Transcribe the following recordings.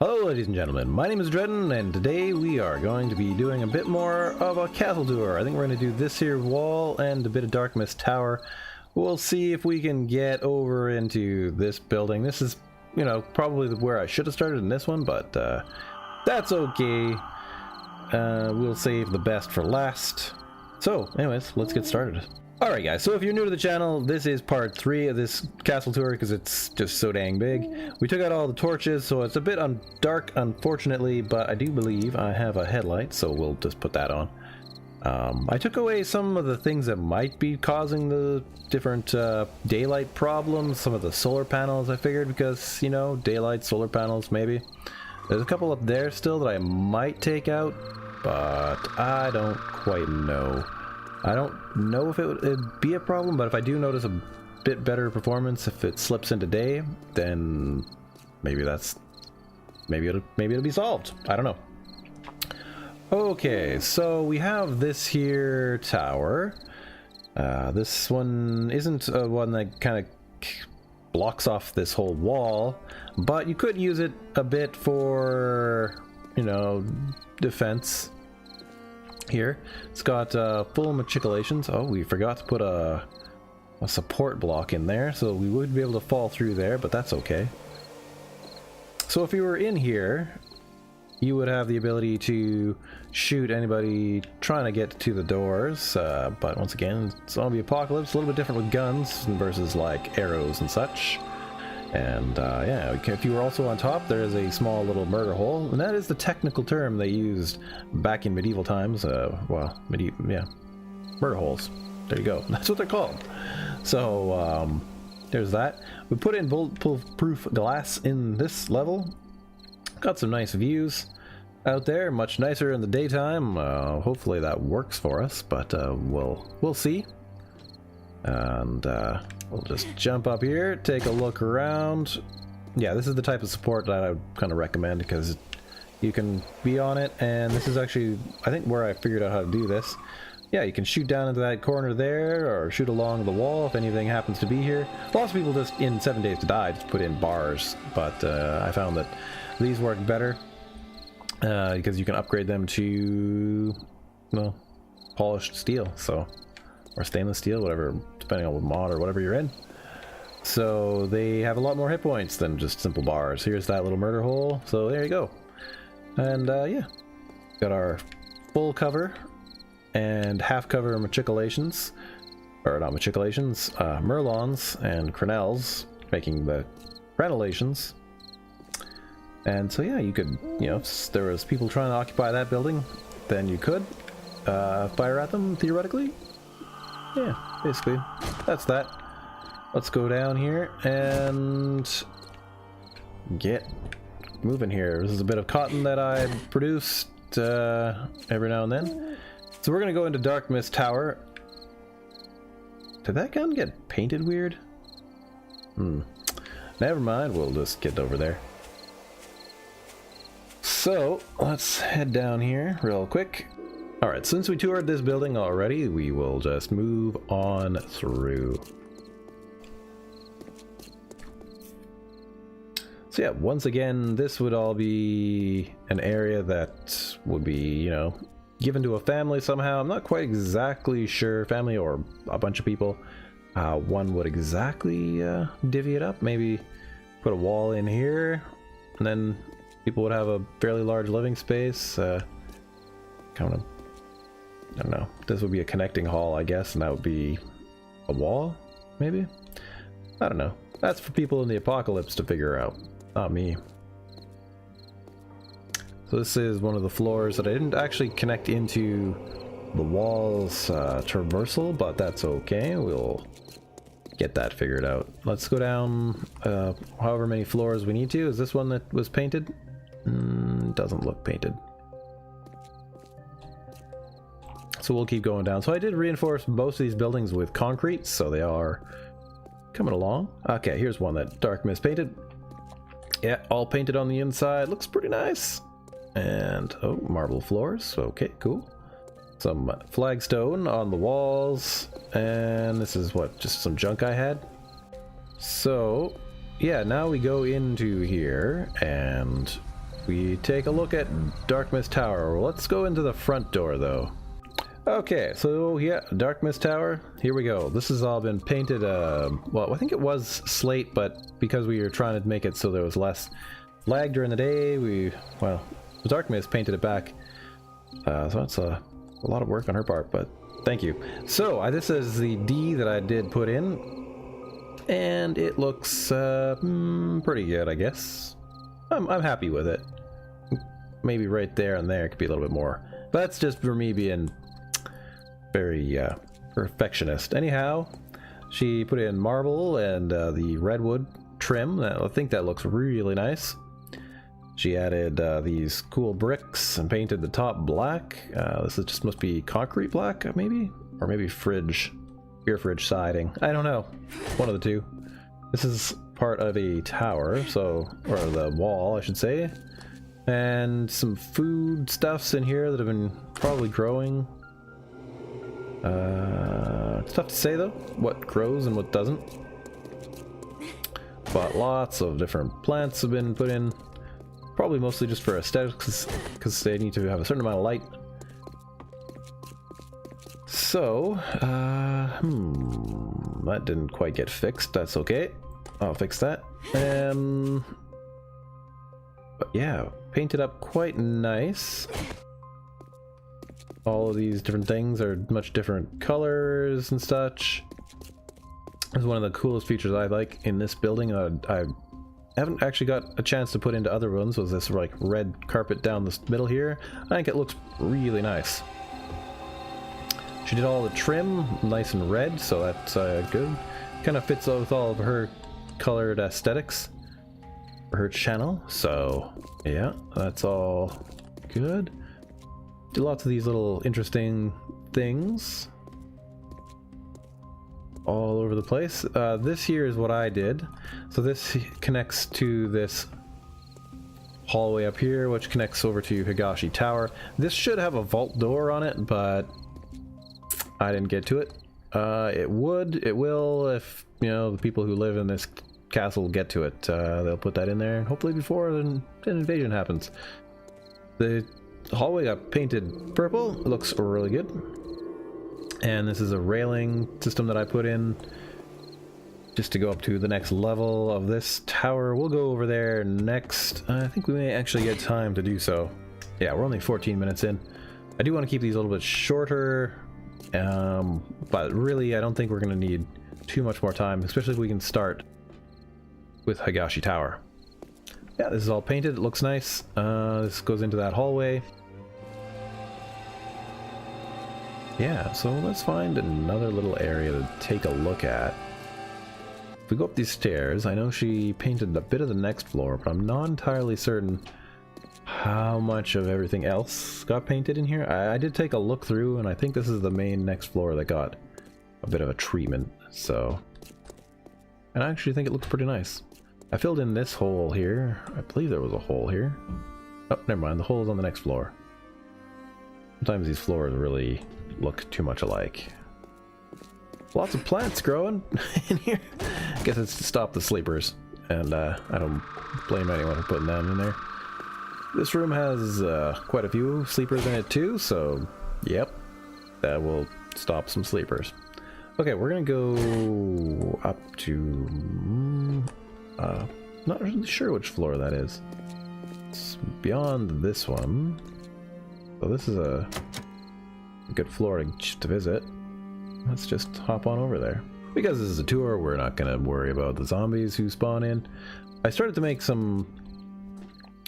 Hello ladies and gentlemen, my name is Dredden, and today we are going to be doing a bit more of a castle tour. I think we're going to do this here wall and a bit of Dark Mist Tower. We'll see if we can get over into this building. This is, you know, probably where I should have started in this one, but that's okay. We'll save the best for last. So anyways, let's get started. Alright guys, so if you're new to the channel, this is part 3 of this castle tour because it's just so dang big. We took out all the torches, so it's a bit dark unfortunately, but I do believe I have a headlight, so we'll just put that on. I took away some of the things that might be causing the different daylight problems, some of the solar panels I figured, because, you know, daylight, solar panels maybe. There's a couple up there still that I might take out, but I don't quite know. I don't know if it'd be a problem, but if I do notice a bit better performance if it slips into day, then maybe it'll be solved. I don't know. Okay, so we have this here tower. This one isn't one that kind of blocks off this whole wall, but you could use it a bit for, you know, defense. Here it's got full matriculations. Oh, we forgot to put a support block in there, so we would be able to fall through there, but that's okay. So if you were in here, you would have the ability to shoot anybody trying to get to the doors, but once again, zombie apocalypse, a little bit different with guns versus like arrows and such. And yeah, if you were also on top, there is a small little murder hole, and that is the technical term they used back in medieval times. Well, yeah, murder holes. There you go. That's what they're called. So there's that. We put in bulletproof glass in this level. Got some nice views out there, much nicer in the daytime. Hopefully that works for us, but we'll see. And we'll just jump up here, take a look around. Yeah, this is the type of support that I would kind of recommend because you can be on it, and this is actually, I think, where I figured out how to do this. Yeah, you can shoot down into that corner there, or shoot along the wall if anything happens to be here. Lots of people just, in 7 Days to Die, just put in bars, but I found that these work better because you can upgrade them to, well, polished steel, so, or stainless steel, whatever, depending on what mod or whatever you're in. So they have a lot more hit points than just simple bars. Here's that little murder hole, so there you go. And yeah, got our full cover and half cover matriculations, or not matriculations, Merlons and Crenels, making the crenellations. And so yeah, you could, you know, if there was people trying to occupy that building, then you could fire at them theoretically. Yeah, basically, that's that. Let's go down here and get moving here. This is a bit of cotton that I produced every now and then. So we're gonna go into Dark Mist Tower. Did that gun get painted weird? Never mind, we'll just get over there. So let's head down here real quick. Alright, since we toured this building already, we will just move on through. So yeah, once again, this would all be an area that would be, you know, given to a family somehow. I'm not quite exactly sure, family or a bunch of people, one would exactly divvy it up. Maybe put a wall in here, and then people would have a fairly large living space. Kind of, I don't know, this would be a connecting hall, I guess, and that would be a wall, maybe? I don't know. That's for people in the apocalypse to figure out, not me. So this is one of the floors that I didn't actually connect into the walls traversal, but that's okay. We'll get that figured out. Let's go down however many floors we need to. Is this one that was painted? Doesn't look painted. So we'll keep going down. So I did reinforce most of these buildings with concrete, so they are coming along. Okay, here's one that Dark Mist painted. Yeah, all painted on the inside. Looks pretty nice. And, oh, marble floors. Okay, cool. Some flagstone on the walls. And this is what, just some junk I had. So, yeah, now we go into here, and we take a look at Dark Mist Tower. Let's go into the front door though. Okay, so yeah, Dark Mist Tower, here we go. This has all been painted, well, I think it was slate, but because we were trying to make it so there was less lag during the day, well, Dark Mist painted it back. So that's a lot of work on her part, but thank you. So, this is the D that I did put in, and it looks pretty good, I guess. I'm happy with it. Maybe right there and there could be a little bit more. But that's just for me being very perfectionist. Anyhow, she put in marble and the redwood trim. I think that looks really nice. She added these cool bricks and painted the top black. This is just must be concrete black, maybe? Or maybe beer fridge siding. I don't know. One of the two. This is part of a tower, so, or the wall, I should say. And some food stuffs in here that have been probably growing. It's tough to say though, what grows and what doesn't. But lots of different plants have been put in. Probably mostly just for aesthetics, because they need to have a certain amount of light. So, that didn't quite get fixed. That's okay. I'll fix that. But yeah, painted up quite nice. All of these different things are much different colors and such. This is one of the coolest features I like in this building. I haven't actually got a chance to put into other ones. Was this like red carpet down the middle here? I think it looks really nice. She did all the trim nice and red, so that's good. Kind of fits with all of her colored aesthetics for her channel. So yeah, that's all good. Do lots of these little interesting things all over the place. This here is what I did. So this connects to this hallway up here, which connects over to Higashi Tower. This should have a vault door on it, but I didn't get to it. It will if, you know, the people who live in this castle get to it. They'll put that in there, hopefully before an invasion happens. The hallway got painted purple. It looks really good. And this is a railing system that I put in just to go up to the next level of this tower. We'll go over there next. I think we may actually get time to do so. Yeah, we're only 14 minutes in. I do want to keep these a little bit shorter, but really I don't think we're going to need too much more time, especially if we can start with Higashi Tower. Yeah, this is all painted. It looks nice. This goes into that hallway. Yeah, so let's find another little area to take a look at. If we go up these stairs, I know she painted a bit of the next floor, but I'm not entirely certain how much of everything else got painted in here. I did take a look through, and I think this is the main next floor that got a bit of a treatment, so... And I actually think it looks pretty nice. I filled in this hole here. I believe there was a hole here. Oh, never mind, the hole is on the next floor. Sometimes these floors really look too much alike. Lots of plants growing in here. I guess it's to stop the sleepers, and I don't blame anyone for putting them in there. This room has quite a few sleepers in it too, so yep, that will stop some sleepers. Okay, we're gonna go up to not really sure which floor that is. It's beyond this one, so this is a good floor to visit. Let's just hop on over there. Because this is a tour, we're not gonna worry about the zombies who spawn in. I started to make some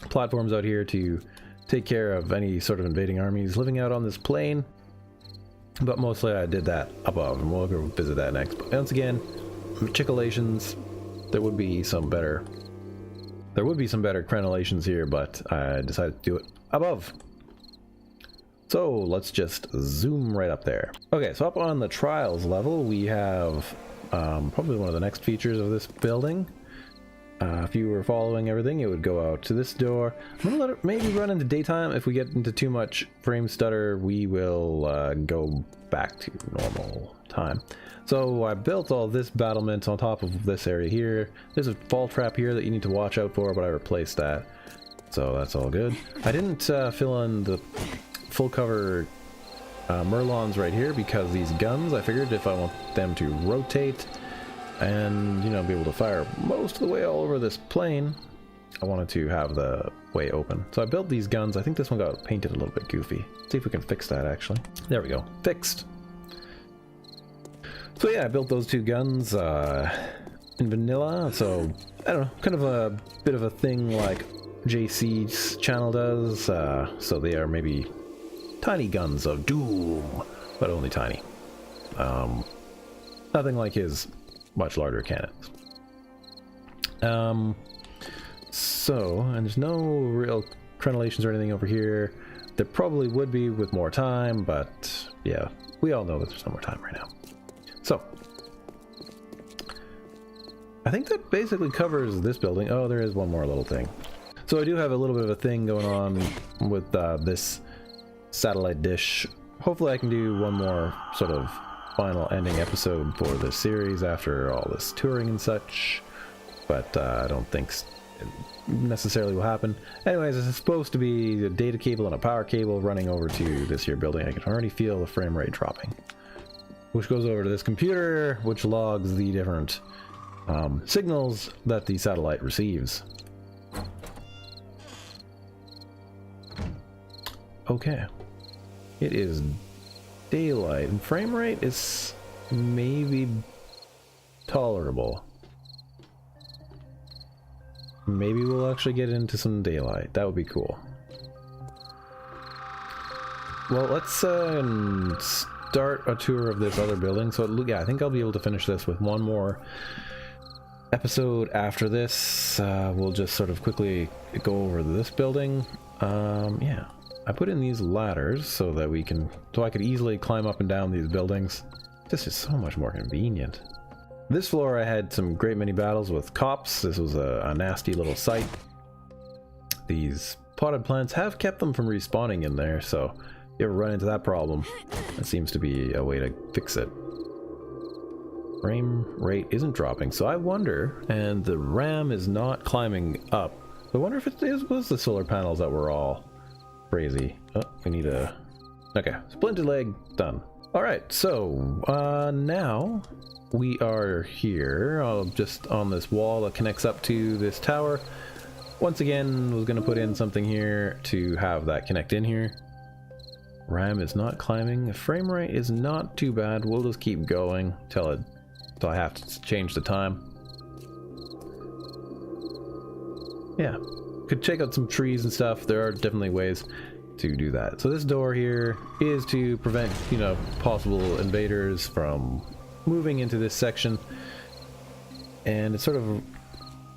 platforms out here to take care of any sort of invading armies living out on this plain, but mostly I did that above, and we'll go visit that next. But once again, chicolations, there would be some better crenellations here, but I decided to do it above. So let's just zoom right up there. Okay, so up on the trials level, we have probably one of the next features of this building. If you were following everything, it would go out to this door. I'm gonna let it maybe run into daytime. If we get into too much frame stutter, we will go back to normal time. So I built all this battlement on top of this area here. There's a fall trap here that you need to watch out for, but I replaced that. so that's all good. I didn't fill in the full cover Merlons right here because these guns, I figured if I want them to rotate and, you know, be able to fire most of the way all over this plane, I wanted to have the way open. So I built these guns. I think this one got painted a little bit goofy. See if we can fix that actually. There we go. Fixed. So yeah, I built those two guns in vanilla. So I don't know, kind of a bit of a thing like JC's channel does. So they are maybe tiny guns of doom, but only tiny. Nothing like his much larger cannons. So, and there's no real crenellations or anything over here. There probably would be with more time, but yeah, we all know that there's no more time right now. So, I think that basically covers this building. Oh, there is one more little thing. So I do have a little bit of a thing going on with this satellite dish. Hopefully I can do one more sort of final ending episode for this series after all this touring and such, but I don't think it necessarily will happen. Anyways, it's supposed to be a data cable and a power cable running over to this here building. I can already feel the frame rate dropping, which goes over to this computer, which logs the different signals that the satellite receives. Okay, it is daylight and frame rate is maybe tolerable. Maybe we'll actually get into some daylight. That would be cool. Well, let's start a tour of this other building. So yeah, I think I'll be able to finish this with one more episode after this. We'll just sort of quickly go over this building. Yeah, I put in these ladders so that I could easily climb up and down these buildings. This is so much more convenient. This floor I had some great many battles with cops. This was a nasty little site. These potted plants have kept them from respawning in there, so if you ever run into that problem, that seems to be a way to fix it. Frame rate isn't dropping, so I wonder, and the RAM is not climbing up. I wonder if it was the solar panels that were all crazy. Oh, we need a... Okay, splinted leg, done. Alright, so now we are here, just on this wall that connects up to this tower. Once again, was going to put in something here to have that connect in here. RAM is not climbing. The frame rate is not too bad. We'll just keep going till I have to change the time. Yeah, could check out some trees and stuff. There are definitely ways to do that. So this door here is to prevent, you know, possible invaders from moving into this section, and it's sort of,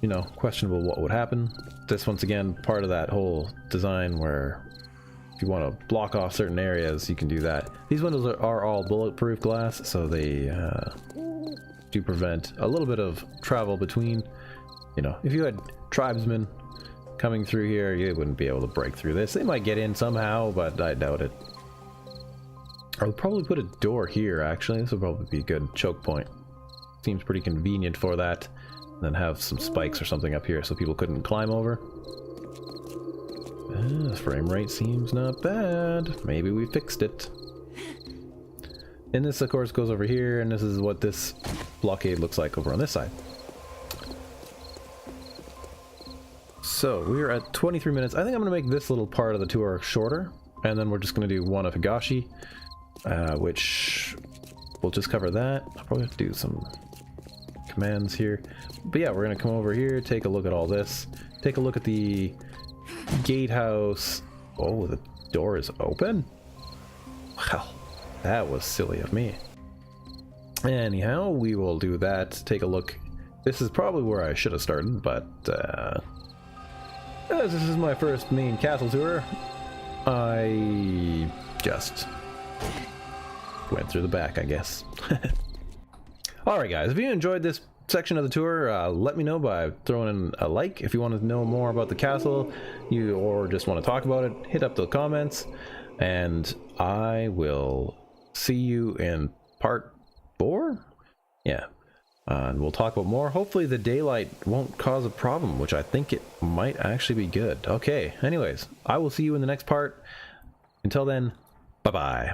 you know, questionable what would happen. This, once again, part of that whole design where if you want to block off certain areas, you can do that. These windows are all bulletproof glass, so they do prevent a little bit of travel between, you know, if you had tribesmen coming through here, you wouldn't be able to break through this. They might get in somehow, but I doubt it. I'll probably put a door here, actually. This will probably be a good choke point. Seems pretty convenient for that. And then have some spikes or something up here so people couldn't climb over. The frame rate seems not bad. Maybe we fixed it. And this, of course, goes over here, and this is what this blockade looks like over on this side. So, we're at 23 minutes. I think I'm going to make this little part of the tour shorter, and then we're just going to do one of Higashi. Which we'll just cover that. I'll probably have to do some commands here. But yeah, we're going to come over here, take a look at all this. Take a look at the gatehouse. Oh, the door is open? Wow, that was silly of me. Anyhow, we will do that. Take a look. This is probably where I should have started, but as this is my first main castle tour, I just went through the back, I guess. Alright guys, if you enjoyed this section of the tour, let me know by throwing in a like. If you want to know more about the castle, or just want to talk about it, hit up the comments, and I will see you in part 4? Yeah. And we'll talk about more. Hopefully the daylight won't cause a problem, which I think it might actually be good. Okay, anyways, I will see you in the next part. Until then, bye-bye.